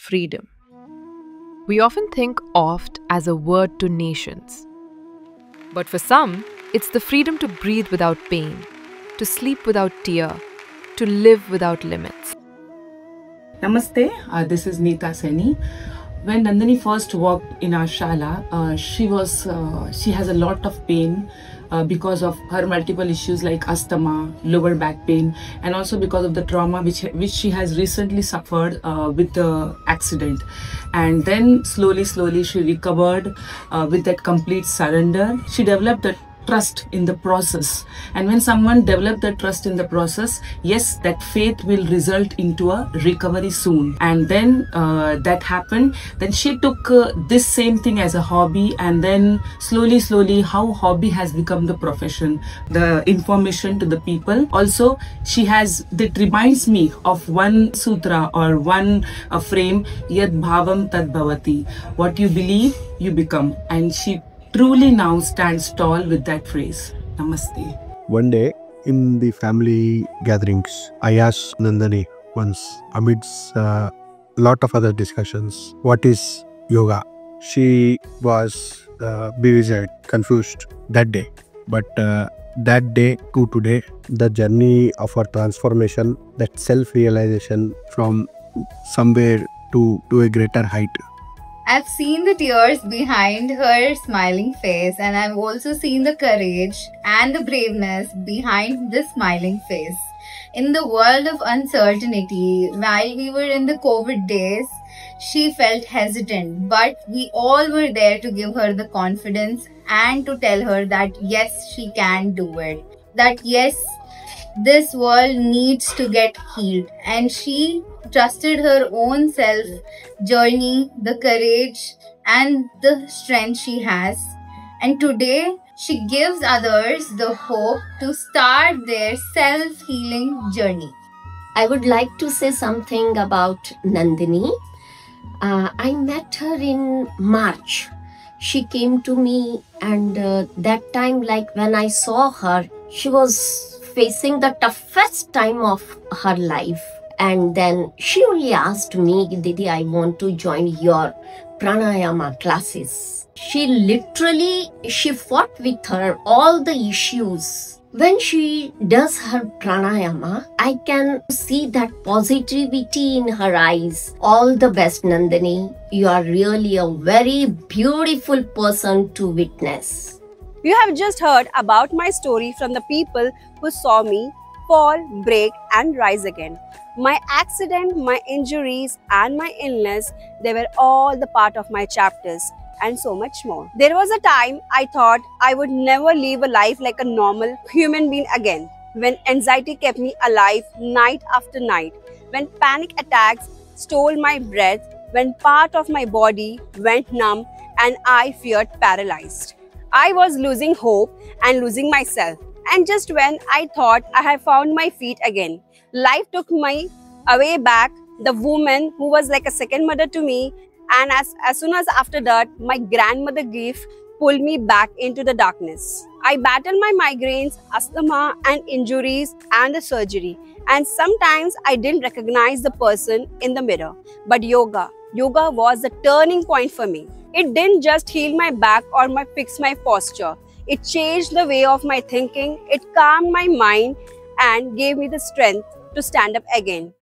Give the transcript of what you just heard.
freedom. We often think oft as a word to nations. But for some, it's the freedom to breathe without pain, to sleep without tear, to live without limits. Namaste, this is Neeta Seni. When Nandini first walked in our shala, she has a lot of pain because of her multiple issues like asthma, lower back pain, and also because of the trauma which she has recently suffered with the accident. And then slowly she recovered with that complete surrender. She developed that trust in the process, and when someone develops that trust in the process, yes, that faith will result into a recovery soon. And then that happened. Then she took this same thing as a hobby, and then slowly how hobby has become the profession, the information to the people. Also, that reminds me of one sutra or one frame, yad bhavam tad bhavati, what you believe you become. And she truly now stands tall with that phrase. Namaste. One day in the family gatherings, I asked Nandini once, amidst a lot of other discussions, what is yoga? She was bewildered, confused that day. But that day to today, the journey of her transformation, that self-realization from somewhere to a greater height. I've seen the tears behind her smiling face, and I've also seen the courage and the braveness behind the smiling face. In the world of uncertainty, while we were in the COVID days, she felt hesitant, but we all were there to give her the confidence and to tell her that yes, she can do it. That yes, this world needs to get healed, and she trusted her own self journey, the courage and the strength she has. And today she gives others the hope to start their self-healing journey. I would like to say something about Nandini. I met her in March. She came to me, and that time, like when I saw her, she was facing the toughest time of her life. And then she only asked me, Didi, I want to join your pranayama classes. She fought with her all the issues. When she does her pranayama, I can see that positivity in her eyes. All the best, Nandini. You are really a very beautiful person to witness. You have just heard about my story from the people who saw me fall, break and rise again. My accident, my injuries and my illness, they were all the part of my chapters and so much more. There was a time I thought I would never live a life like a normal human being again. When anxiety kept me alive night after night, when panic attacks stole my breath, when part of my body went numb and I feared paralyzed. I was losing hope and losing myself. And just when I thought I had found my feet again, life took me away back, the woman who was like a second mother to me. And as soon as after that, my grandmother grief pulled me back into the darkness. I battled my migraines, asthma and injuries and the surgery. And sometimes I didn't recognize the person in the mirror. But yoga was the turning point for me. It didn't just heal my back or fix my posture. It changed the way of my thinking, it calmed my mind and gave me the strength to stand up again.